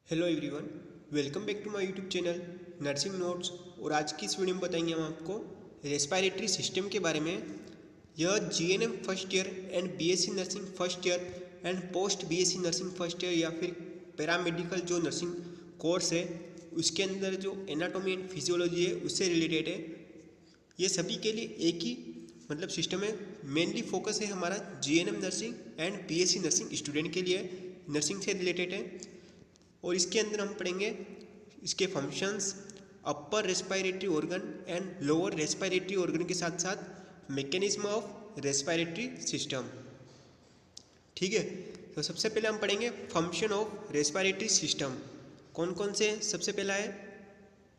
Hello everyone, welcome back to my YouTube channel nursing notes. और आज की इस वीडियो में बताएंगे हम आपको रेस्पिरेटरी सिस्टम के बारे में। यह GNM first year and BSc nursing first year and post BSc nursing first year या फिर पैरामेडिकल जो नर्सिंग कोर्स है उसके अंदर जो एनाटॉमी एंड फिजियोलॉजी है उससे रिलेटेड है। ये सभी के लिए एक ही सिस्टम है। मेनली फोकस है हमारा GNM nursing and BSc nursing student के लिए, नर्सिंग से रिलेटेड है। और इसके अंदर हम पढ़ेंगे इसके functions, upper respiratory organ and lower respiratory organ के साथ साथ मैकेनिज्म ऑफ रेस्पिरेटरी सिस्टम। ठीक है, तो सबसे पहले हम पढ़ेंगे फंक्शन ऑफ रेस्पिरेटरी सिस्टम। कौन कौन से? सबसे पहला है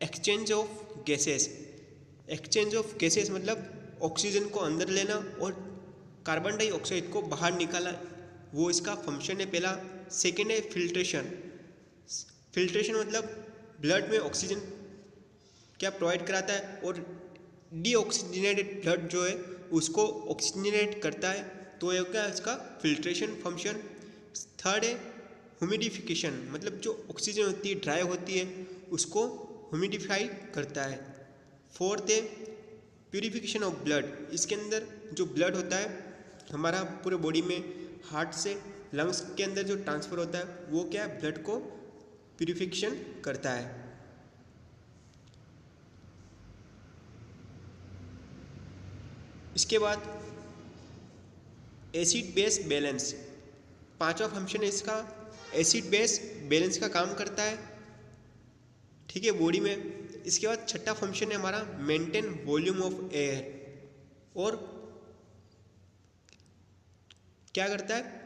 exchange of gases. Exchange of gases मतलब ऑक्सीजन को अंदर लेना और कार्बन डाइऑक्साइड को बाहर निकाला, वो इसका फंक्शन है पहला। सेकेंड है फिल्ट्रेशन। फिल्ट्रेशन मतलब ब्लड में ऑक्सीजन क्या प्रोवाइड कराता है और डीऑक्सीजनेटेड ब्लड जो है उसको ऑक्सीजनेट करता है, तो ये क्या इसका फिल्ट्रेशन फंक्शन। थर्ड है ह्यूमिडिफिकेशन, मतलब जो ऑक्सीजन होती है ड्राई होती है उसको ह्यूमिडिफाई करता है। फोर्थ है प्यूरिफिकेशन ऑफ ब्लड। इसके अंदर जो ब्लड होता है हमारा पूरे बॉडी में हार्ट से लंग्स के अंदर जो ट्रांसफ़र होता है वो क्या है, ब्लड को प्यूरिफिकेशन करता है। इसके बाद एसिड बेस बैलेंस, पांचवा फंक्शन है इसका। एसिड बेस बैलेंस का काम करता है, ठीक है, बॉडी में। इसके बाद छठा फंक्शन है हमारा मेंटेन वॉल्यूम ऑफ एयर। और क्या करता है?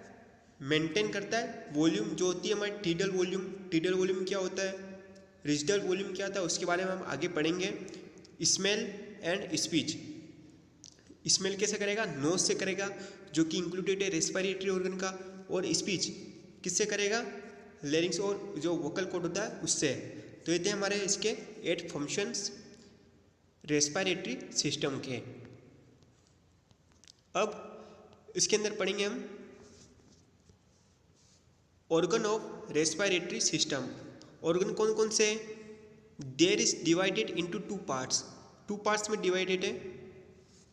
मेंटेन करता है वॉल्यूम जो होती है हमारी टीडल वॉल्यूम। टीडल वॉल्यूम क्या होता है, रिजिडल वॉल्यूम क्या होता है, उसके बारे में हम आगे पढ़ेंगे। Smell and speech. स्मेल कैसे करेगा? नोज से करेगा, जो कि इंक्लूडेड है रेस्पिरेटरी ऑर्गन का। और स्पीच किससे करेगा? लैरिंग्स और जो वोकल कॉर्ड होता है उससे। तो ये थे हमारे इसके 8 फंक्शंस रेस्पिरेटरी सिस्टम के। अब इसके अंदर पढ़ेंगे हम organ of respiratory system. Organ कौन कौन से? There is divided into two parts. Two parts में डिवाइडेड है।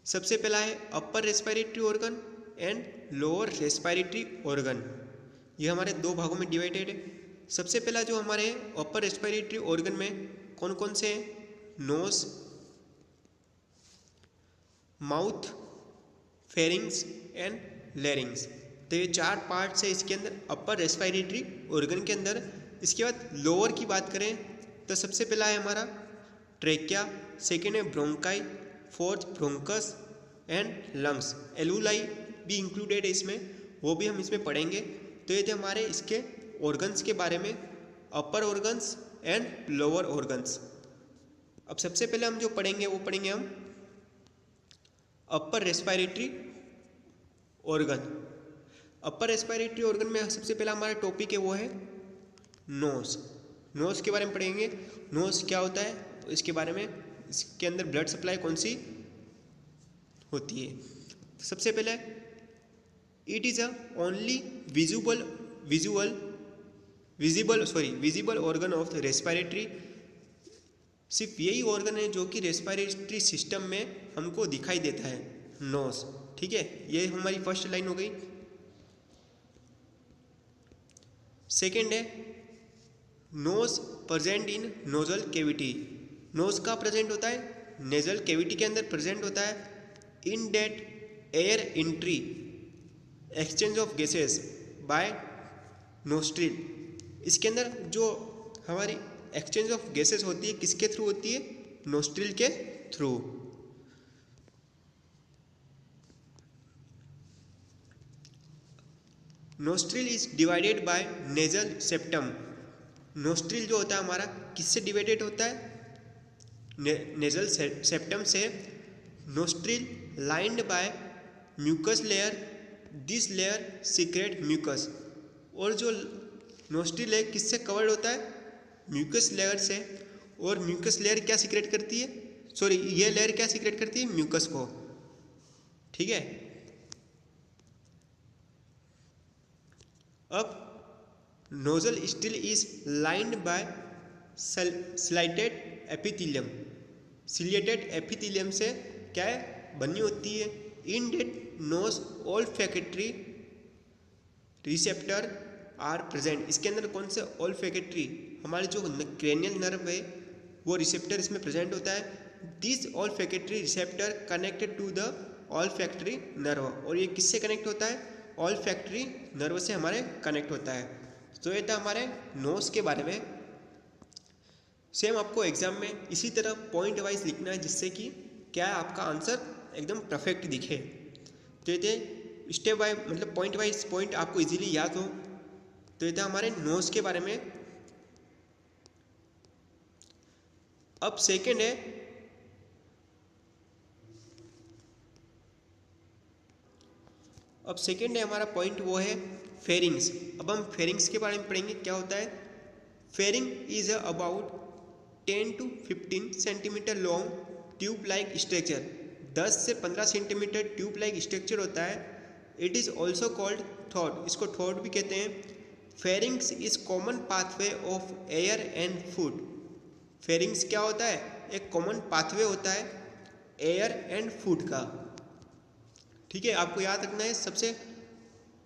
सबसे पहला है upper respiratory organ and lower respiratory organ. ये हमारे दो भागों में डिवाइडेड है। सबसे पहला जो हमारे अपर रेस्पिरेटरी ऑर्गन में कौन कौन से हैं? Nose, mouth, pharynx and larynx. तो ये 4 पार्ट्स है इसके अंदर अपर रेस्पिरेटरी ऑर्गन के अंदर। इसके बाद लोअर की बात करें तो सबसे पहला है हमारा ट्रेकिया, सेकेंड है bronchi, fourth bronchus and lungs. एलुलाई भी इंक्लूडेड है इसमें, वो भी हम इसमें पढ़ेंगे। तो ये थे हमारे इसके ऑर्गन्स के बारे में, अपर ऑर्गन्स एंड लोअर ऑर्गन्स। अब सबसे पहले हम जो पढ़ेंगे वो पढ़ेंगे हम अपर रेस्पिरेटरी ऑर्गन। अपर रेस्पिरेटरी ऑर्गन में सबसे पहला हमारा टॉपिक है वो है नोज। नोज के बारे में पढ़ेंगे। नोज क्या होता है इसके बारे में, इसके अंदर ब्लड सप्लाई कौन सी होती है। सबसे पहले it is a only visible organ of the respiratory. सिर्फ यही ऑर्गन है जो कि रेस्पिरेटरी सिस्टम में हमको दिखाई देता है, नोज। ठीक है, ये हमारी फर्स्ट लाइन हो गई। सेकेंड है nose present in nasal cavity. Nose का प्रेजेंट होता है नेजल कैविटी के अंदर प्रेजेंट होता है। In that air entry exchange of gases by nostril. इसके अंदर जो हमारी एक्सचेंज ऑफ गैसेस होती है किसके थ्रू होती है? नोस्ट्रिल के through. Nostril is divided by nasal septum. Nostril जो होता है हमारा किससे डिवाइडेड होता है? नेजल सेप्टम से। Nostril lined by mucus layer, this layer secrete mucus. और जो नोस्ट्रिल है किससे कवर्ड होता है? म्यूकस लेयर से। और म्यूकस लेयर क्या सीक्रेट करती है? सॉरी, ये लेयर क्या सीक्रेट करती है? म्यूकस को। ठीक है, अब nasal still is lined by ciliated epithelium. Ciliated epithelium से क्या है बनी होती है। In that nose olfactory receptor are present. इसके अंदर कौन से ओल्फैक्टरी हमारे जो क्रेनियल नर्व है वो रिसेप्टर इसमें प्रेजेंट होता है। This olfactory receptor connected to the olfactory nerve. और ये किससे कनेक्ट होता है? ओल्फैक्टरी नर्व से हमारे कनेक्ट होता है। तो ये था हमारे नोज के बारे में। सेम आपको एग्जाम में इसी तरह पॉइंट वाइज लिखना है जिससे कि क्या है आपका आंसर एकदम परफेक्ट दिखे। तो ये थे स्टेप बाय मतलब पॉइंट वाइज पॉइंट आपको इजीली याद हो। तो ये था हमारे नोज के बारे में। अब सेकंड है हमारा पॉइंट वो है फेरिंग्स। अब हम फेरिंग्स के बारे में पढ़ेंगे क्या होता है। Pharynx is about 10 to 15 centimetre long tube like structure. 10 से 15 सेंटीमीटर ट्यूब लाइक स्ट्रक्चर होता है। It is also called throat. इसको थ्रोट भी कहते हैं। Pharynx is common pathway of air and food. Pharynx क्या होता है? एक कॉमन पाथवे होता है एयर एंड फूड का। ठीक है, आपको याद रखना है। सबसे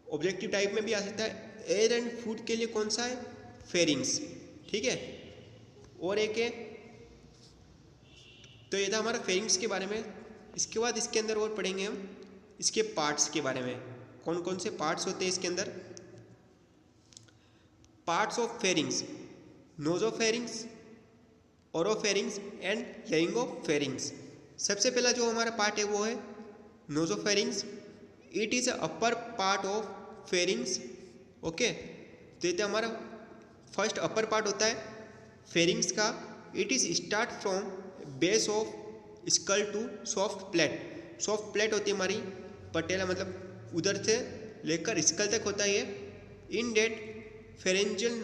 ऑब्जेक्टिव टाइप में भी आ सकता है। एयर एंड फूड के लिए कौन सा है? फेरिंग्स। ठीक है, और एक है। तो ये था हमारा फेरिंग्स के बारे में। इसके बाद इसके अंदर और पढ़ेंगे हम इसके पार्ट्स के बारे में। कौन कौन से पार्ट्स होते हैं इसके अंदर। Parts of pharynx: nasopharynx, oropharynx and laryngopharynx. सबसे पहला जो हमारा पार्ट है वो है nasopharynx. It is upper part of pharynx. Okay, तो ये हमारा फर्स्ट अपर पार्ट होता है फेरिंग्स का। It is start from base of skull to soft palate. Soft palate होती है हमारी पटेला, मतलब उधर से लेकर स्कल तक होता है ये। In that pharyngeal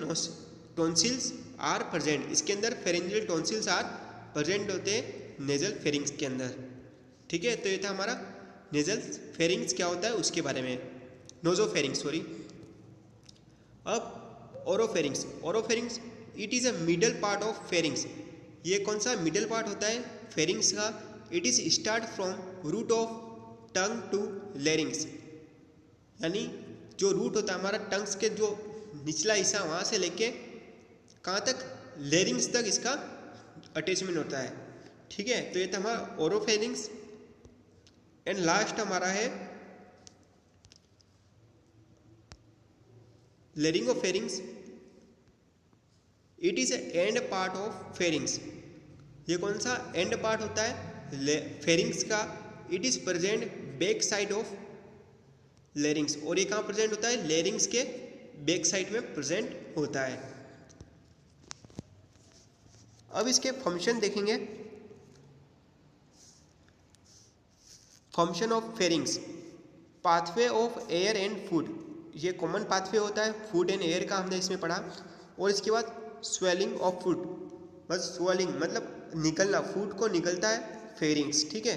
tonsils are present. इसके अंदर फेरेंजियल टॉन्सिल्स आर प्रेजेंट होते हैं नेजल फेरिंग्स के अंदर। ठीक है, तो ये था हमारा नेजल फेरिंग्स क्या होता है उसके बारे में। Nasopharynx sorry. अब oropharynx. Oropharynx it is a middle part of pharynx. ये कौन सा मिडल पार्ट होता है फेरिंग्स का? It is start from root of tongue to larynx. यानी जो रूट होता है हमारा टंग्स के जो निचला हिस्सा वहाँ से लेके कहाँ तक? लैरिंग्स तक इसका अटैचमेंट होता है। ठीक है, तो ये था हमारा ओरोफेरिंग्स। एंड लास्ट हमारा है laryngopharynx. It is end part of pharynx. ये कौन सा एंड पार्ट होता है फेरिंग्स का? It is present back side of larynx. और ये कहाँ प्रेजेंट होता है? लैरिंग्स के बैक साइड में प्रेजेंट होता है। अब इसके फंक्शन देखेंगे। Function of pharynx: pathway of air and food. ये कॉमन पाथवे होता है फूड एंड एयर का, हमने इसमें पढ़ा। और इसके बाद स्वेलिंग ऑफ फूड, बस स्वेलिंग मतलब निकलना, फूड को निकलता है फेरिंग्स। ठीक है,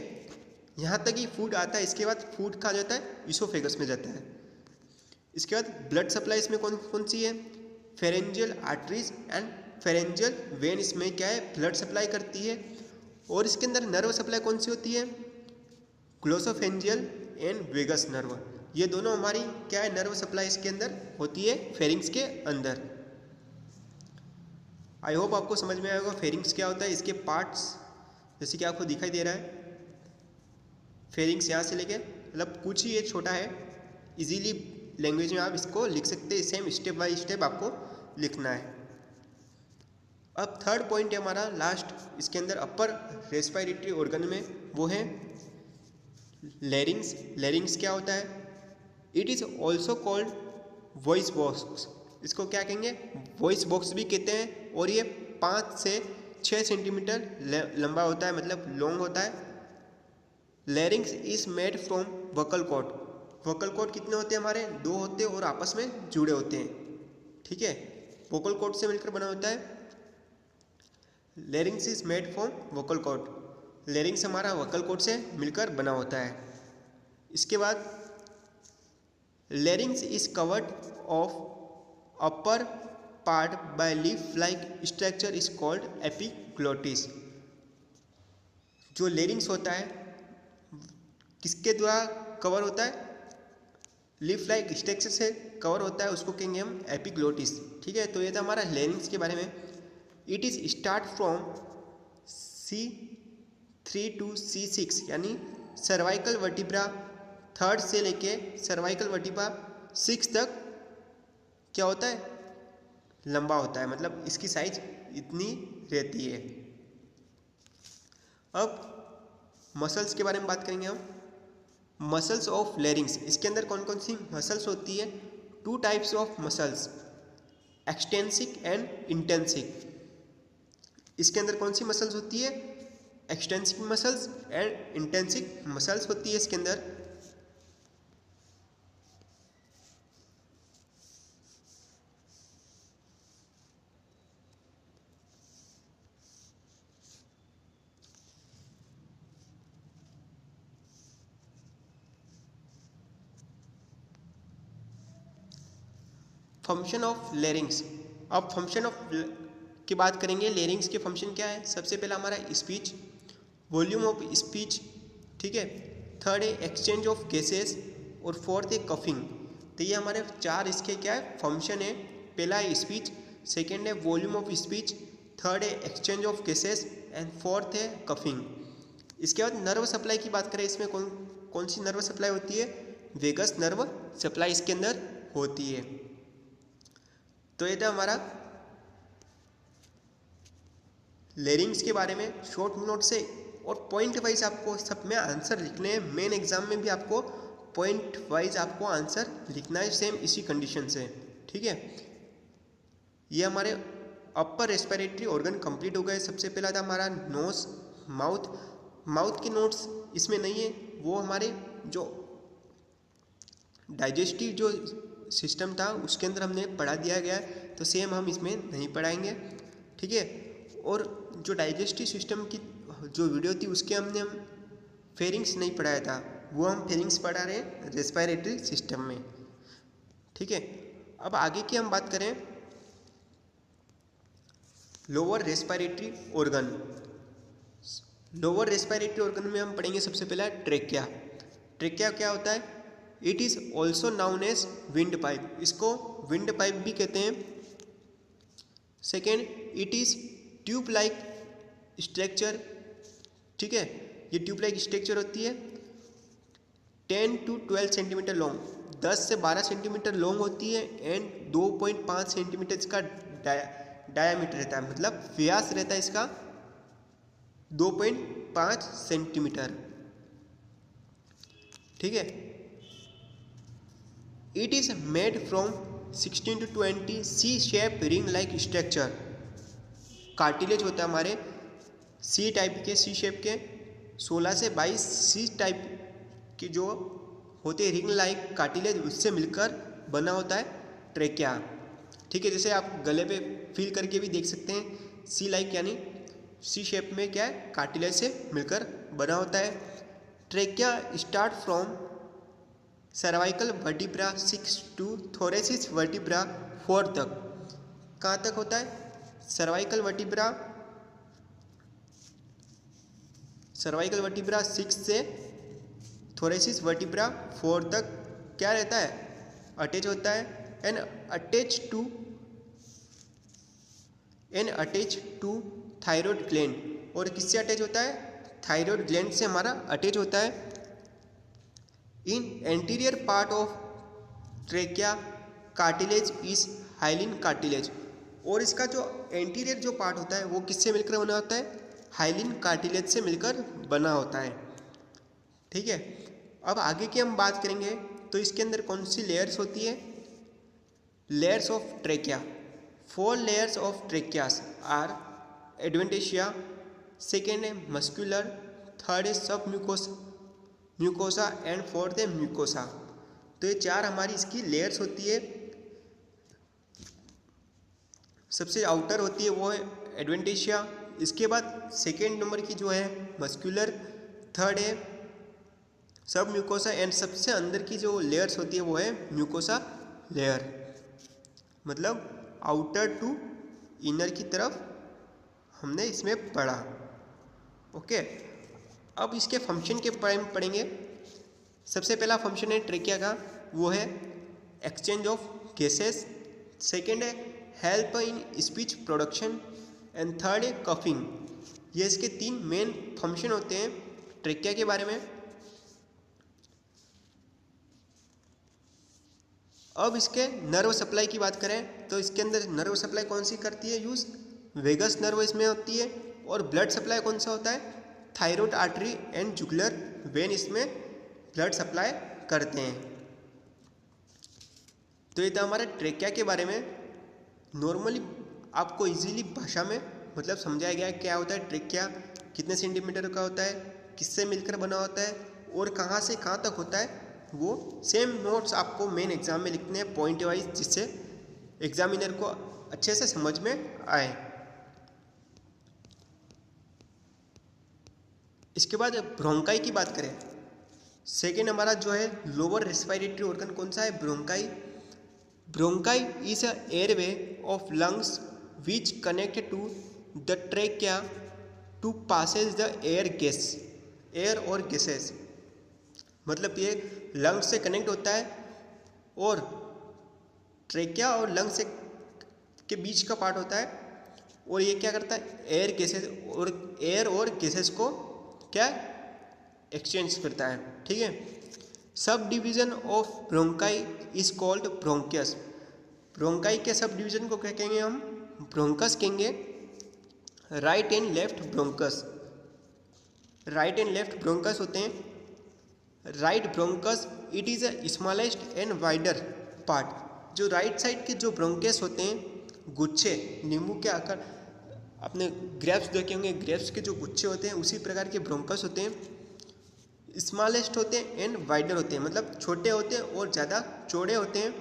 यहाँ तक ही फूड आता है। इसके बाद फूड कहाँ जाता है? इसोफेगस में जाता है। इसके बाद ब्लड सप्लाई इसमें कौन कौन सी है? Pharyngeal arteries and pharyngeal when इसमें क्या है? ब्लड सप्लाई करती है। और इसके अंदर नर्व सप्लाई कौन सी होती है? ग्लोसोफेंजियल एंड वेगस नर्व। ये दोनों हमारी क्या है? नर्व सप्लाई इसके अंदर होती है फेरिंग्स के अंदर। आई होप आपको समझ में आएगा फेरिंग्स क्या होता है। इसके पार्ट्स जैसे कि आपको दिखाई दे रहा है, फेरिंग्स यहाँ से लेके मतलब कुछ ही ये छोटा है। इजीली लैंग्वेज में आप इसको लिख सकते हैं। सेम स्टेप बाय स्टेप आपको लिखना है। अब थर्ड पॉइंट है हमारा लास्ट इसके अंदर अपर रेस्पिरेटरी ऑर्गन में, वो है लैरिंग्स। लैरिंग्स क्या होता है? It is also called voice box. इसको क्या कहेंगे? वॉइस बॉक्स भी कहते हैं। और ये 5 से 6 सेंटीमीटर लंबा होता है, मतलब लॉन्ग होता है। Larynx is made from vocal cord. Vocal cord कितने होते हैं हमारे? 2 होते हैं और आपस में जुड़े होते हैं। ठीक है, वोकल कॉर्ड से मिलकर बना होता है। Larynx is made from vocal cord. Larynx हमारा वोकल कॉर्ड से मिलकर बना होता है। इसके बाद लैरिंग्स is covered of upper part by leaf like structure is called epiglottis. जो लेरिंग्स होता है किसके द्वारा कवर होता है, लीफ लाइक स्ट्रक्चर से कवर होता है, उसको कहेंगे हम एपिग्लोटिस। ठीक है, तो ये था हमारा लेरिंग्स के बारे में। It is start from C3 to C6 यानी सर्वाइकल वर्टिब्रा 3rd से लेके सर्वाइकल वर्टिब्रा 6 तक क्या होता है, लंबा होता है, मतलब इसकी साइज इतनी रहती है। अब मसल्स के बारे में बात करेंगे हम। मसल्स ऑफ लेरिंग्स, इसके अंदर कौन कौन सी मसल्स होती है? 2 types of muscles, extrinsic and intrinsic. इसके अंदर कौन सी मसल्स होती है? Extrinsic muscles and intrinsic muscles होती है इसके अंदर। Function of larynx. अब फंक्शन ऑफ की बात करेंगे। लेरिंग्स के फंक्शन क्या है? सबसे पहला हमारा स्पीच, वॉल्यूम ऑफ स्पीच, ठीक है। 3rd है एक्सचेंज ऑफ गैसेस और 4th है कफिंग। तो ये हमारे 4 इसके क्या है फंक्शन है। पहला है स्पीच, 2nd है वॉल्यूम ऑफ स्पीच, 3rd है exchange of gases and 4th है कफिंग। इसके बाद नर्व सप्लाई की बात करें, इसमें कौन सी नर्व सप्लाई होती है? वेगस नर्व सप्लाई इसके अंदर होती है। तो ये था हमारा लेरिंग्स के बारे में शॉर्ट नोट से, और पॉइंट वाइज आपको सब में आंसर लिखने हैं। मेन एग्जाम में भी आपको पॉइंट वाइज आपको आंसर लिखना है, सेम इसी कंडीशन से, ठीक है। ये हमारे अपर रेस्पिरेटरी ऑर्गन कंप्लीट हो गए। सबसे पहला था हमारा नोज, माउथ के नोट्स इसमें नहीं है, वो हमारे जो डाइजेस्टिव जो सिस्टम था उसके अंदर हमने पढ़ा दिया गया है, तो सेम हम इसमें नहीं पढ़ाएंगे, ठीक है। और जो डाइजेस्टिव सिस्टम की जो वीडियो थी उसके हम फेरिंग्स नहीं पढ़ाया था, वो हम फेरिंग्स पढ़ा रहे हैं रेस्पिरेटरी सिस्टम में, ठीक है। अब आगे की हम बात करें lower respiratory organ. Lower respiratory organ में हम पढ़ेंगे सबसे पहला ट्रेकिया। ट्रेकिया क्या होता है? It is also known as wind pipe, इसको विंड पाइप भी कहते हैं। 2nd, it is tube like structure, ठीक है। ये ट्यूब लाइक स्ट्रक्चर होती है 10 to 12 सेंटीमीटर लॉन्ग, 10 से 12 सेंटीमीटर लॉन्ग होती है एंड 2.5 सेंटीमीटर इसका डायामीटर रहता है, मतलब व्यास रहता है इसका 2.5 सेंटीमीटर, ठीक है। It is made from 16 to 20 C shape ring like structure. Cartilage होता है हमारे सी टाइप के, सी शेप के 16 से 22 सी टाइप के जो होते हैं रिंग लाइक कार्टिलेज, उससे मिलकर बना होता है ट्रेकिया, ठीक है। जैसे आप गले पे फील करके भी देख सकते हैं, सी लाइक यानी सी शेप में क्या है कार्टिलेज से मिलकर बना होता है। Trachea start from cervical vertebra 6 to thoracic vertebra 4 तक। कहाँ तक होता है? सर्वाइकल वर्टिब्रा 6 से थोरेसिस वर्टिब्रा 4 तक क्या रहता है? अटैच होता है। And attach to thyroid gland, और किससे अटैच होता है? थायराइड ग्लैंड से हमारा अटैच होता है। In anterior part of trachea cartilage is hyaline cartilage, और इसका जो एंटीरियर जो पार्ट होता है वो किससे मिलकर बना होता है? हाइलिन कार्टिलेज से मिलकर बना होता है, ठीक है। अब आगे की हम बात करेंगे तो इसके अंदर कौन सी लेयर्स होती है? Layers of trachea. 4 layers of tracheas are adventitia, 2nd है मस्कुलर, 3rd है सब म्यूकोसा एंड 4th है म्यूकोसा। तो ये 4 हमारी इसकी लेयर्स होती है। सबसे आउटर होती है वो है एडवेंटेशिया, इसके बाद 2nd नंबर की जो है मस्कुलर, 3rd है सब म्यूकोसा एंड सबसे अंदर की जो लेयर्स होती है वो है म्यूकोसा लेयर। मतलब आउटर टू इनर की तरफ हमने इसमें पढ़ा। ओके, अब इसके फंक्शन के बारे में पढ़ेंगे। सबसे पहला फंक्शन है ट्रेकिया का, वो है एक्सचेंज ऑफ गैसेस। सेकेंड है help in speech production and third है कफिंग। ये इसके 3 मेन फंक्शन होते हैं ट्रेकिया के बारे में। अब इसके नर्व सप्लाई की बात करें तो इसके अंदर नर्व सप्लाई कौन सी करती है यूज़, वेगस नर्व इसमें होती है। और ब्लड सप्लाई कौन सा होता है, thyroid artery and jugular vein इसमें ब्लड सप्लाई करते हैं। तो ये था हमारे ट्रेकिया के बारे में। नॉर्मली आपको इजीली भाषा में मतलब समझाया गया है क्या होता है ट्रेकिया, कितने सेंटीमीटर का होता है, किससे मिलकर बना होता है और कहाँ से कहाँ तक होता है। वो सेम नोट्स आपको मेन एग्जाम में लिखने हैं पॉइंट वाइज, जिससे एग्जामिनर को अच्छे से समझ में आए। इसके बाद ब्रोंकाई की बात करें, सेकेंड हमारा जो है लोअर रेस्पिरेटरी ऑर्गन कौन सा है, bronchi. Bronchi is a airway of lungs which connect to the trachea to passage the air और गैसेस। मतलब ये लंग्स से कनेक्ट होता है और ट्रेकिया और लंग्स से के बीच का पार्ट होता है, और ये क्या करता है एयर और गैसेस को क्या एक्सचेंज करता है। ठीक है, sub division of bronchi is called bronchus. Bronchi के सब डिवीजन को क्या कहेंगे हम, ब्रोंकस कहेंगे। Right and left bronchus, right and left bronchus होते हैं। Right bronchus it is a smallest and wider part. जो राइट साइड के जो ब्रोंकस होते हैं, गुच्छे नींबू के आकार, आपने ग्रेप्स देखे होंगे, ग्रेप्स के जो गुच्छे होते हैं उसी प्रकार के ब्रोंकस होते हैं। स्मॉलेस्ट होते हैं एंड वाइडर होते हैं, मतलब छोटे होते हैं और ज़्यादा चौड़े होते हैं।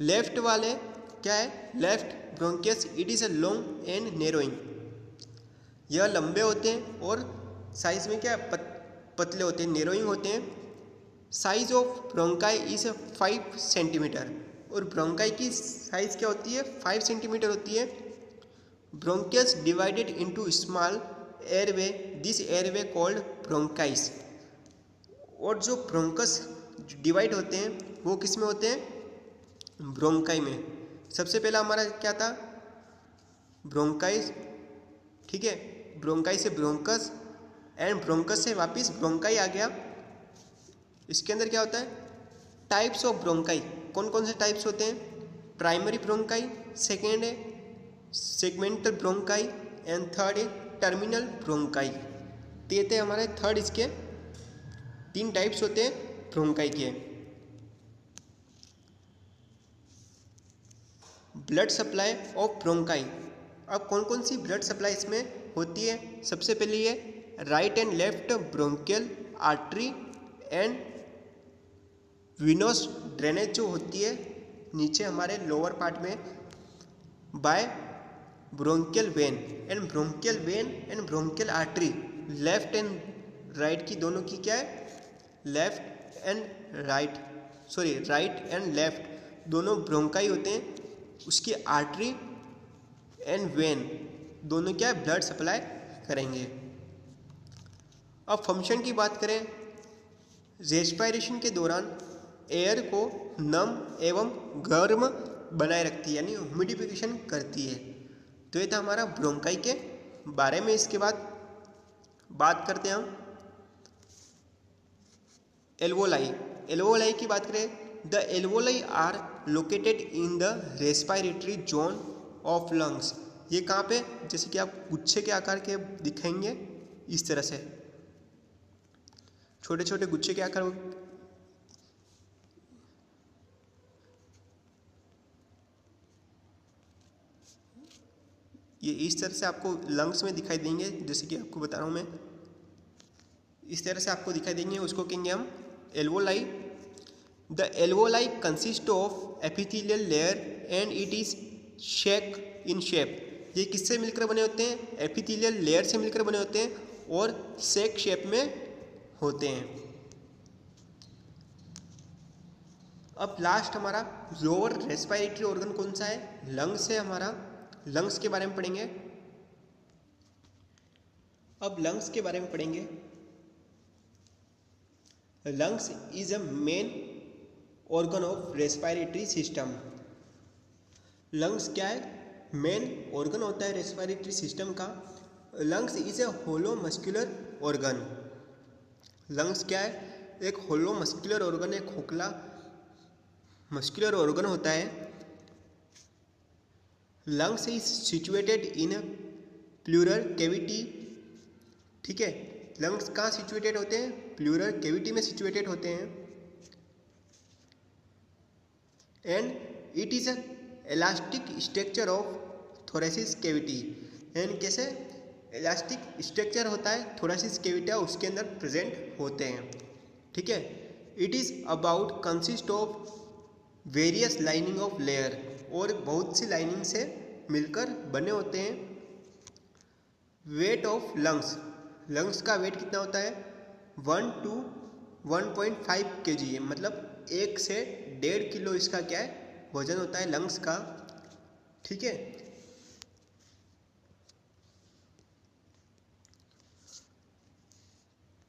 लेफ्ट वाले क्या है, left bronchus it is a long and narrowing. यह लंबे होते हैं और साइज में क्या पतले होते हैं, नैरोइंग होते हैं। Size of bronchi is 5 centimetre, और ब्रोंकाई की साइज क्या होती है, 5 सेंटीमीटर होती है। Bronchus divided into small airway, this airway called bronchi. और जो ब्रोंकस डिवाइड होते हैं वो किस में होते हैं, ब्रोंकाई में। सबसे पहला हमारा क्या था, ब्रोंकाइस। ठीक है, ब्रोंकाई से ब्रोंकस एंड ब्रोंकस से वापस ब्रोंकाई आ गया। इसके अंदर क्या होता है, टाइप्स ऑफ ब्रोंकाई, कौन कौन से टाइप्स होते हैं, प्राइमरी ब्रोंकाई, सेकेंड है सेगमेंटल ब्रोंकाई एंड थर्ड है टर्मिनल ब्रोंकाई। तो ये थे हमारे थर्ड, इसके 3 टाइप्स होते हैं ब्रोंकाई के। ब्लड सप्लाई ऑफ ब्रोंकाई, अब कौन कौन सी ब्लड सप्लाई इसमें होती है। सबसे पहले ये right and left bronchial artery and venous drainage जो होती है नीचे हमारे लोअर पार्ट में, by bronchial vein and bronchial artery. Left and right की दोनों की क्या है, राइट एंड लेफ्ट दोनों ब्रोंकाई होते हैं। उसकी आर्टरी एंड वेन दोनों क्या है, ब्लड सप्लाई करेंगे। अब फंक्शन की बात करें, रेस्पिरेशन के दौरान एयर को नम एवं गर्म बनाए रखती है, यानी ह्यूमिडिफिकेशन करती है। तो ये था हमारा ब्रोंकाई के बारे में। इसके बाद बात करते हैं हम एल्वोलाई की बात करें, the alveoli are located in the respiratory zone of lungs. ये कहाँ पे, जैसे कि आप गुच्छे के आकार के दिखाएंगे इस तरह से, छोटे छोटे गुच्छे के आकार, ये इस तरह से आपको लंग्स में दिखाई देंगे। जैसे कि आपको बता रहा हूँ मैं, इस तरह से आपको दिखाई देंगे, उसको कहेंगे हम alveoli. The alveoli consist of epithelial layer and it is shake in shape. ये किससे मिलकर बने होते हैं, एपिथेलियल लेयर से मिलकर बने होते हैं और शेक शेप में होते हैं। अब लास्ट हमारा लोअर रेस्पिरेटरी ऑर्गन कौन सा है? लंग्स है हमारा। लंग्स के बारे में पढ़ेंगे। अब लंग्स के बारे में पढ़ेंगे। Lungs is a main organ of respiratory system. Lungs क्या है? मेन ऑर्गन होता है रेस्पिरेटरी सिस्टम का। Lungs is a hollow muscular organ. Lungs क्या है? एक होलो मस्कुलर ऑर्गन, एक खोखला मस्कुलर ऑर्गन होता है। Lungs is situated in a pleural cavity. ठीक है, लंग्स कहाँ सिचुएटेड होते हैं? प्लूरल कैविटी में सिचुएटेड होते हैं। And it is a elastic structure of thoracic cavity. And कैसे इलास्टिक स्ट्रक्चर होता है थोरेसिस कैविटी, उसके अंदर प्रेजेंट होते हैं। ठीक है, it is about consist of various lining of layer, और बहुत सी लाइनिंग से मिलकर बने होते हैं। वेट ऑफ लंग्स, लंग्स का वेट कितना होता है? 1 to 1.5 kg, मतलब 1 से 1.5 किलो इसका क्या है? वजन होता है लंग्स का। ठीक है,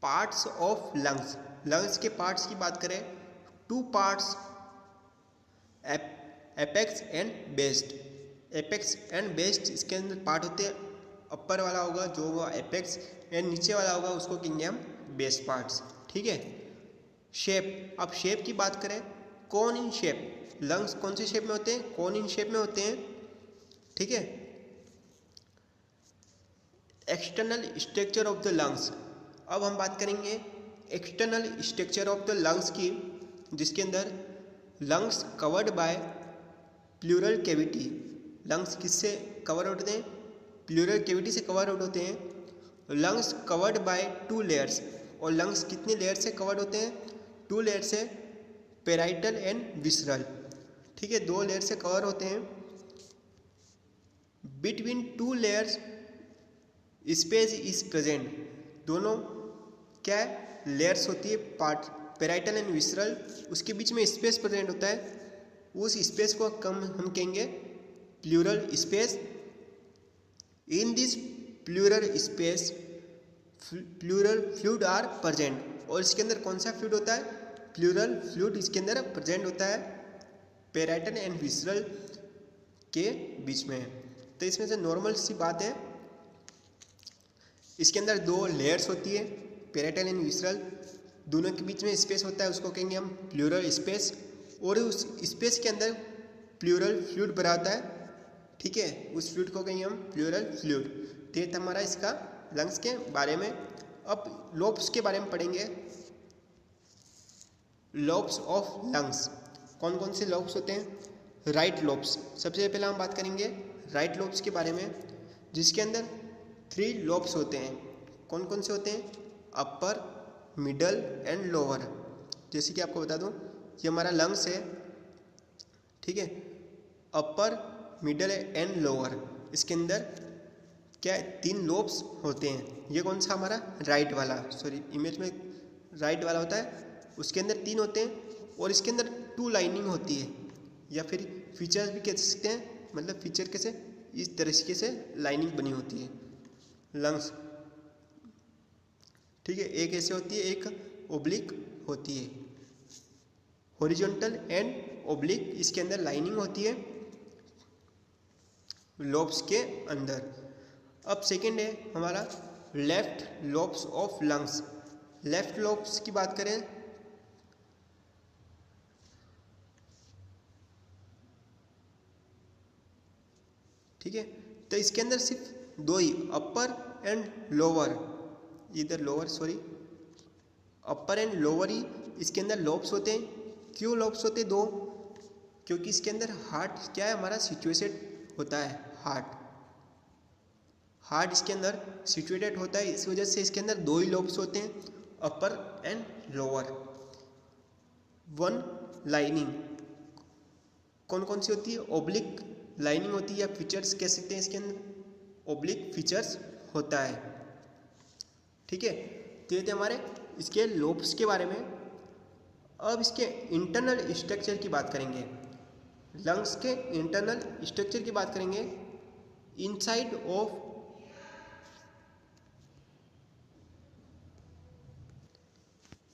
पार्ट्स ऑफ लंग्स। लंग्स के पार्ट्स की बात करें, 2 parts, apex and best. Apex and best इसके अंदर पार्ट होते हैं। अपर वाला होगा जो वो एपेक्स, एंड नीचे वाला होगा उसको कहेंगे हम बेस पार्ट्स। ठीक है, शेप। अब शेप की बात करें, कोन इन शेप। लंग्स कौन से शेप में होते हैं? कोन इन शेप में होते हैं। ठीक है, external structure of the lungs. अब हम बात करेंगे external structure of the lungs की, जिसके अंदर lungs covered by pleural cavity. Lungs किससे कवर होते हैं? प्लूरल कैविटी से कवर आउट होते हैं। लंग्स कवर्ड बाय 2 लेयर्स, और लंग्स कितने लेयर से कवर्ड होते हैं? 2 लेयर से, पेराइटल एंड विसरल। ठीक है, 2 लेयर से कवर होते हैं। Between 2 layers space is present. दोनों क्या है? लेयर्स होती है, पार्ट पेराइटल एंड विसरल, उसके बीच में स्पेस प्रेजेंट होता है। उस स्पेस को हम कहेंगे pleural space. In this pleural space pleural fluid are present, और इसके अंदर कौन सा फ्लूइड होता है? प्लूरल फ्लूइड इसके अंदर प्रेजेंट होता है पेराइटल एंड विसरल के बीच में। तो इसमें से नॉर्मल सी बात है, इसके अंदर 2 लेयर्स होती है, पेराइटल एंड विसरल, दोनों के बीच में स्पेस होता है, उसको कहेंगे हम प्लूरल स्पेस, और उस स्पेस के अंदर प्लूरल फ्लूइड भरा होता है। ठीक है, उस फ्लूइड को कहेंगे हम प्लूरल फ्लूइड। तो ये हमारा इसका लंग्स के बारे में। अब लोब्स के बारे में पढ़ेंगे। लोब्स ऑफ लंग्स, कौन कौन से लोब्स होते हैं? Right lobes. सबसे पहले हम बात करेंगे राइट लोब्स के बारे में, जिसके अंदर 3 लोब्स होते हैं। कौन कौन से होते हैं? अपर, मिडल एंड लोअर। जैसे कि आपको बता दूं, ये हमारा लंग्स है। ठीक है, अपर, मिडल एंड लोअर, इसके अंदर क्या है? 3 लोब्स होते हैं। ये कौन सा हमारा? राइट वाला, सॉरी इमेज में राइट वाला होता है, उसके अंदर 3 होते हैं, और इसके अंदर 2 लाइनिंग होती है, या फिर फीचर्स भी कह सकते हैं। मतलब फीचर कैसे? इस तरीके से लाइनिंग बनी होती है लंग्स। ठीक है, एक ऐसे होती है, एक ओब्लिक होती है। हॉरिजॉन्टल एंड ओब्लिक, इसके अंदर लाइनिंग होती है लोब्स के अंदर। अब सेकंड है हमारा left lobes of lungs. Left lobes की बात करें, ठीक है, तो इसके अंदर सिर्फ 2 ही, अपर एंड लोअर, इधर lower sorry, upper and lower ही इसके अंदर लोब्स होते हैं। क्यों लोब्स होते हैं 2? क्योंकि इसके अंदर हार्ट क्या है हमारा? सिचुएटेड होता है। हार्ट इसके अंदर सिचुएटेड होता है, इस वजह से इसके अंदर 2 ही लोब्स होते हैं, अपर एंड लोअर। 1 लाइनिंग कौन कौन सी होती है? ओब्लिक लाइनिंग होती है, या फीचर्स कह सकते हैं, इसके अंदर ओब्लिक फीचर्स होता है। ठीक है, तो ये थे हमारे इसके लोब्स के बारे में। अब इसके इंटरनल स्ट्रक्चर की बात करेंगे। लंग्स के इंटरनल स्ट्रक्चर की बात करेंगे। इनसाइड ऑफ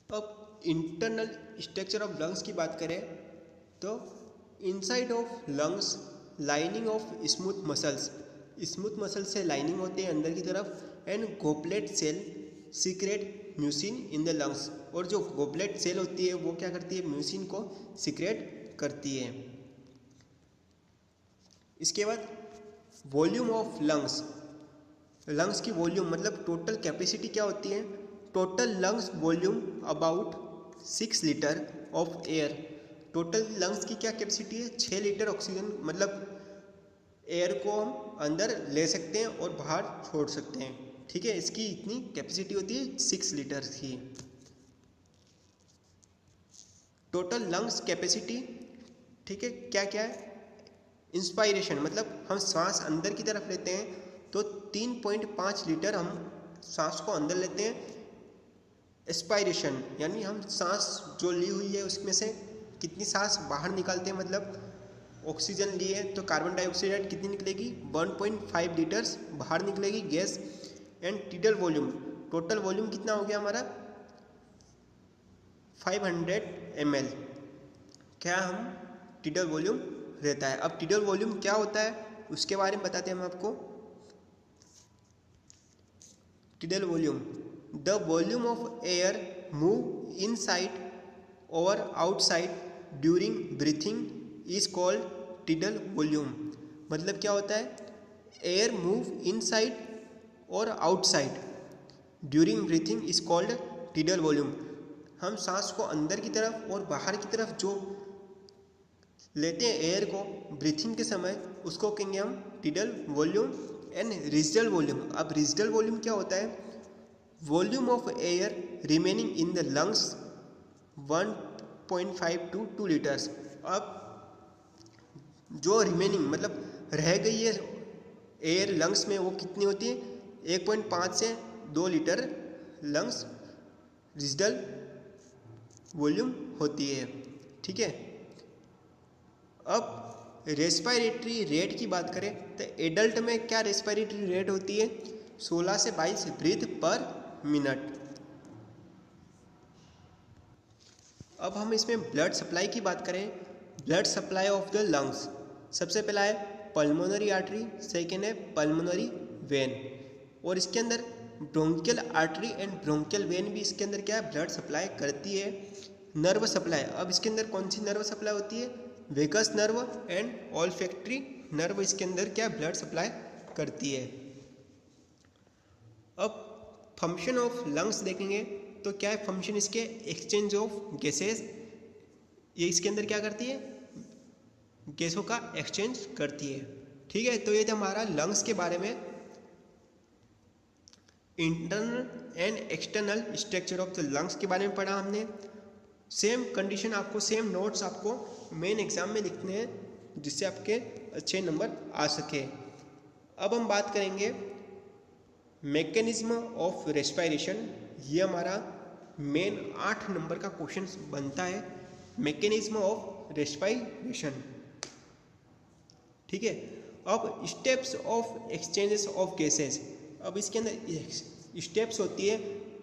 अब इंटरनल स्ट्रक्चर ऑफ लंग्स की बात करें तो inside of lungs lining of smooth muscles से लाइनिंग होती है अंदर की तरफ। And goblet cell secrete mucin in the lungs, और जो गोबलेट सेल होती है वो क्या करती है, म्यूसिन को सीक्रेट करती है। इसके बाद वॉल्यूम ऑफ लंग्स की वॉल्यूम मतलब टोटल कैपेसिटी क्या होती है। Total lungs volume about 6 litre of air. Total lungs की क्या कैपेसिटी है, 6 लीटर ऑक्सीजन, मतलब एयर को हम अंदर ले सकते हैं और बाहर छोड़ सकते हैं। ठीक है, इसकी इतनी कैपेसिटी होती है 6 लीटर की। टोटल लंग्स कैपेसिटी, ठीक है, क्या क्या है। इंस्पायरेशन मतलब हम सांस अंदर की तरफ लेते हैं तो 3.5 लीटर हम सांस को अंदर लेते हैं। एक्सपायरेशन यानी हम सांस जो ली हुई है उसमें से कितनी सांस बाहर निकालते हैं, मतलब ऑक्सीजन लिए तो कार्बन डाइऑक्साइड कितनी निकलेगी, 1.5 लीटर्स बाहर निकलेगी गैस। And tidal volume, total volume कितना हो गया हमारा 500 ml। क्या हम टीडल वॉल्यूम रहता है। अब टीडल वॉल्यूम क्या होता है उसके बारे में बताते हैं हम आपको। Tidal volume, the volume of air move inside और outside during breathing is called tidal volume. मतलब क्या होता है, एयर मूव इनसाइड और outside during breathing is called tidal volume. हम सांस को अंदर की तरफ और बाहर की तरफ जो लेते हैं एयर को ब्रीथिंग के समय, उसको कहेंगे हम टीडल वॉल्यूम। एंड रिजिडल वॉल्यूम, अब रिजिडल वॉल्यूम क्या होता है, volume of air remaining in the lungs 1.5 to 2 litres. अब जो रिमेनिंग मतलब रह गई है एयर लंग्स में वो कितनी होती है, 1.5 से 2 लीटर लंग्स रिजिडल वॉल्यूम होती है। ठीक है, अब रेस्पिरेटरी रेट की बात करें तो एडल्ट में क्या रेस्पिरेटरी रेट होती है, 16 से 22 ब्रीथ पर मिनट। अब हम इसमें ब्लड सप्लाई की बात करें, blood supply of the lungs, सबसे पहला है पल्मोनरी आर्टरी, सेकेंड है पल्मोनरी वेन, और इसके अंदर bronchial artery and bronchial when भी इसके अंदर क्या है, ब्लड सप्लाई करती है। नर्व सप्लाई, अब इसके अंदर कौन सी नर्व सप्लाई होती है, vagus nerve and olfactory nerve इसके अंदर क्या ब्लड सप्लाई करती है। अब फंक्शन ऑफ लंग्स देखेंगे तो क्या है फंक्शन इसके, एक्सचेंज ऑफ गैसेस, ये इसके अंदर क्या करती है, गैसों का एक्सचेंज करती है। ठीक है, तो ये था हमारा लंग्स के बारे में internal and external structure of the lungs के बारे में पढ़ा हमने। सेम कंडीशन आपको, सेम नोट्स आपको मेन एग्जाम में लिखने हैं जिससे आपके अच्छे नंबर आ सके। अब हम बात करेंगे मैकेनिज्म ऑफ रेस्पिरेशन, ये हमारा मेन 8 नंबर का क्वेश्चन बनता है, मैकेनिज्म ऑफ रेस्पिरेशन। ठीक है, अब steps of exchanges of gases, अब इसके अंदर स्टेप्स होती है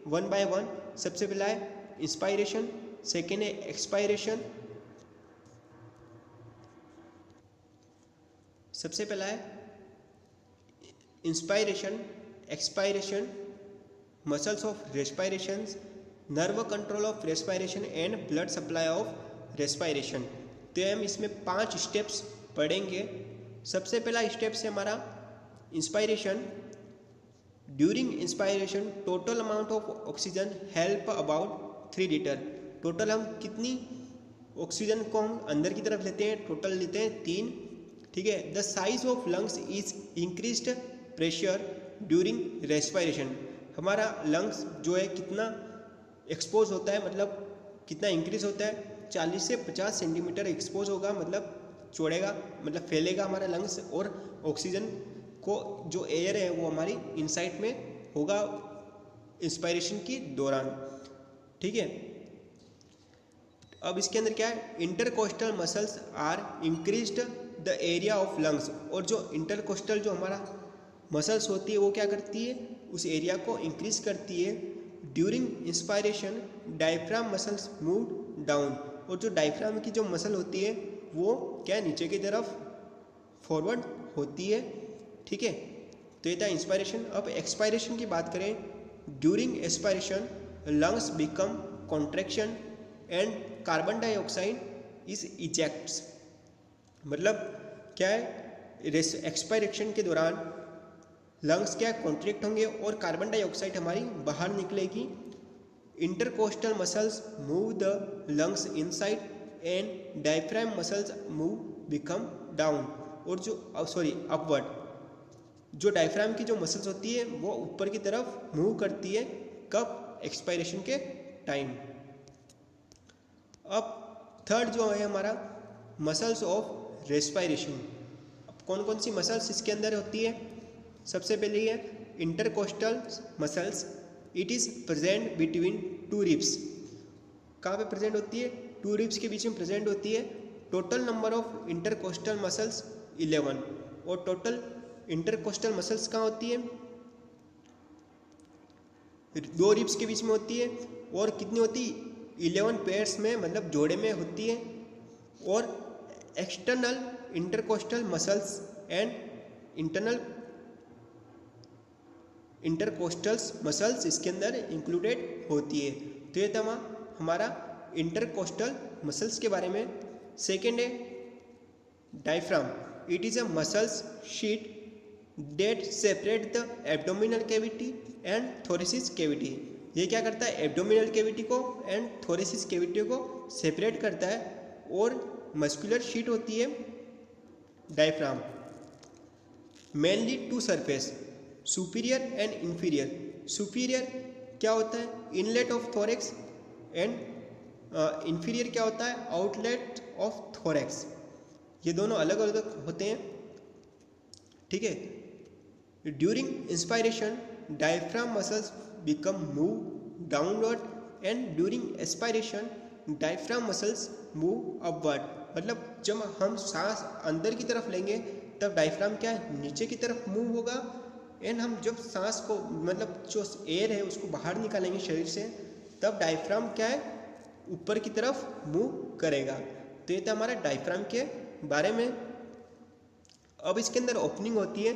1 by 1। सबसे पहला है इंस्पायरेशन, सेकेंड है एक्सपायरेशन, सबसे पहला है inspiration, expiration, muscles of respiration, nerve control of respiration and blood supply of respiration. तो हम इसमें 5 स्टेप्स पढ़ेंगे। सबसे पहला स्टेप्स है हमारा inspiration. During inspiration total amount of oxygen help about 3 litre. Total हम कितनी ऑक्सीजन को हम अंदर की तरफ लेते हैं, टोटल लेते हैं 3। ठीक है, the size of lungs is increased pressure during respiration. हमारा लंग्स जो है कितना एक्सपोज होता है, मतलब कितना इंक्रीज होता है, 40 से 50 सेंटीमीटर एक्सपोज होगा, मतलब छोड़ेगा, मतलब फैलेगा हमारा लंग्स, और ऑक्सीजन को जो एयर है वो हमारी इनसाइड में होगा इंस्पायरेशन के दौरान। ठीक है, अब इसके अंदर क्या है, intercostal muscles are increased the area of lungs. और जो इंटरकोस्टल जो हमारा मसल्स होती है वो क्या करती है, उस एरिया को इंक्रीज करती है। During inspiration diaphragm muscles move down. और जो डायफ्राम की जो मसल होती है वो क्या है, नीचे की तरफ फॉरवर्ड होती है। ठीक है, तो ये था इंस्पायरेशन। अब एक्सपायरेशन की बात करें, during expiration lungs become contraction and carbon dioxide is ejects. मतलब क्या है, एक्सपायरेशन के दौरान लंग्स क्या कॉन्ट्रैक्ट होंगे और कार्बन डाइऑक्साइड हमारी बाहर निकलेगी। Intercostal muscles move the lungs inside and diaphragm muscles move become down. और जो अपवर्ड, जो डायफ्राम की जो मसल्स होती है वो ऊपर की तरफ मूव करती है। कब, एक्सपायरेशन के टाइम। अब थर्ड जो है हमारा मसल्स ऑफ रेस्पायरेशन। अब कौन कौन सी मसल्स इसके अंदर होती है, सबसे पहले है intercostal muscles. It is present between two ribs. कहाँ पे प्रेजेंट होती है, टू रिब्स के बीच में प्रेजेंट होती है। Total number of intercostal muscles 11। और टोटल इंटरकोस्टल मसल्स कहाँ होती है, 2 रिब्स के बीच में होती है। और कितनी होती है, 11 पेयर्स में, मतलब जोड़े में होती है। और external intercostal muscles and internal intercostals muscles इसके अंदर इंक्लूडेड होती है। तो ये था हमारा इंटरकोस्टल मसल्स के बारे में। सेकेंड है diaphragm. It is a muscles sheet that separate the abdominal cavity and thoracic cavity. ये क्या करता है, एब्डोमिनल कैविटी को एंड थोरेसिस कैविटी को सेपरेट करता है। और मस्कुलर शीट होती है diaphragm. Mainly two surface, superior and inferior. Superior क्या होता है, inlet of thorax, and inferior क्या होता है, आउटलेट ऑफ थोरेक्स। ये दोनों अलग अलग होते हैं। ठीक है, during inspiration diaphragm muscles become move downward and during expiration diaphragm muscles move upward. मतलब जब हम सांस अंदर की तरफ लेंगे तब डायफ्राम क्या है, नीचे की तरफ मूव होगा। एंड हम जब सांस को, मतलब जो एयर है उसको बाहर निकालेंगे शरीर से, तब डायफ्राम क्या है, ऊपर की तरफ मूव करेगा। तो ये था हमारा डायफ्राम के बारे में। अब इसके अंदर ओपनिंग होती है,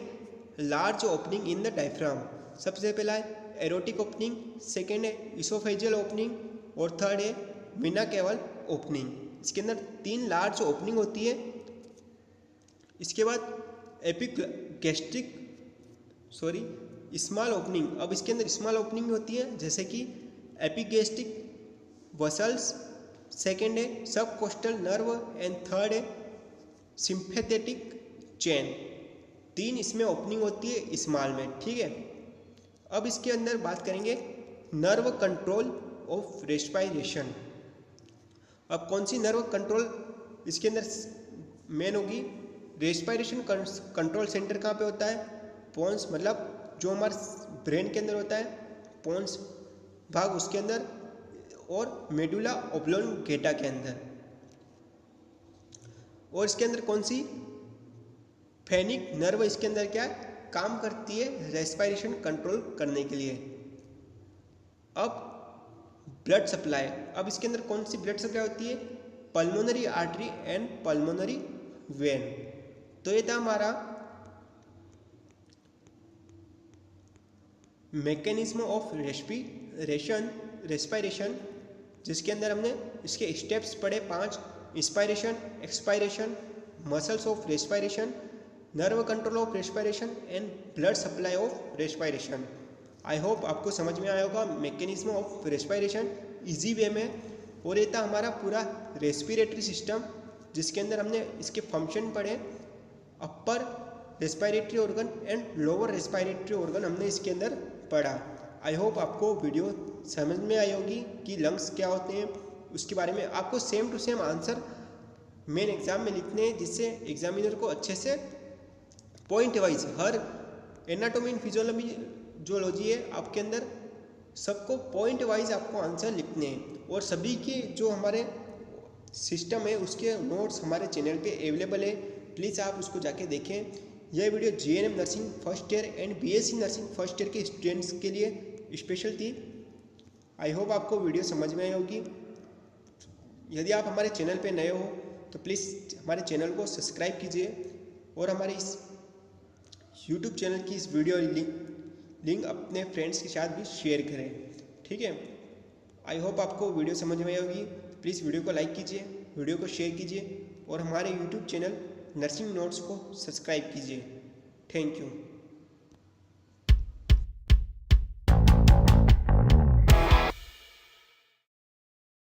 large opening in the diaphragm. सबसे पहला है एरोटिक ओपनिंग, सेकेंड है इसोफेजियल ओपनिंग, और थर्ड है वीना केवल ओपनिंग। इसके अंदर 3 लार्ज ओपनिंग होती है। इसके बाद एपिगैस्ट्रिक स्मॉल ओपनिंग। अब इसके अंदर स्मॉल ओपनिंग होती है, जैसे कि एपिगैस्ट्रिक वसल्स, सेकेंड है सब कोस्टल नर्व, एंड थर्ड है सिंपैथेटिक चेन। 3 इसमें ओपनिंग होती है स्मॉल में। ठीक है, अब इसके अंदर बात करेंगे नर्व कंट्रोल ऑफ रेस्पायरेशन। अब कौन सी नर्व कंट्रोल इसके अंदर मेन होगी, रेस्पायरेशन कंट्रोल सेंटर कहाँ पे होता है, पोन्स, मतलब जो हमारे ब्रेन के अंदर होता है, पोन्स भाग उसके अंदर, और मेडुला ऑब्लोंगेटा के अंदर। और इसके अंदर कौन सी, फेनिक नर्व इसके अंदर क्या काम करती है, रेस्पायरेशन कंट्रोल करने के लिए। अब ब्लड सप्लाई। अब इसके अंदर कौन सी ब्लड सप्लाई होती है, pulmonary artery and pulmonary vein. तो ये था हमारा मैकेनिज्म ऑफ रेस्पायरेशन, जिसके अंदर हमने इसके स्टेप्स पढ़े 5, inspiration, expiration, muscles of respiration, nerve control of respiration and blood supply of respiration. I hope आपको समझ में आया होगा mechanism of respiration easy way में। और ये था हमारा पूरा रेस्पिरेटरी सिस्टम, जिसके अंदर हमने इसके फंक्शन पढ़े, upper respiratory organ and lower respiratory organ हमने इसके अंदर पढ़ा। आई होप आपको वीडियो समझ में आई होगी कि लंग्स क्या होते हैं, उसके बारे में आपको same to same answer main exam में लिखने हैं, जिससे एग्जामिनर को अच्छे से पॉइंट वाइज हर एनाटॉमी एंड फिजियोलॉजी है आपके अंदर, सबको पॉइंट वाइज आपको आंसर लिखने हैं। और सभी के जो हमारे सिस्टम है उसके नोट्स हमारे चैनल पे अवेलेबल है, प्लीज़ आप उसको जाके देखें। यह video GNM nursing first year and BSc nursing first year के स्टूडेंट्स के लिए स्पेशल थी। आई होप आपको वीडियो समझ में आई होगी। यदि आप हमारे चैनल पे नए हो तो प्लीज़ हमारे चैनल को सब्सक्राइब कीजिए और हमारे इस यूट्यूब चैनल की इस वीडियो लिंक अपने फ्रेंड्स के साथ भी शेयर करें, ठीक है। आई होप आपको वीडियो समझ में आई होगी। प्लीज़ वीडियो को लाइक कीजिए, वीडियो को शेयर कीजिए और हमारे यूट्यूब चैनल नर्सिंग नोट्स को सब्सक्राइब कीजिए। Thank you.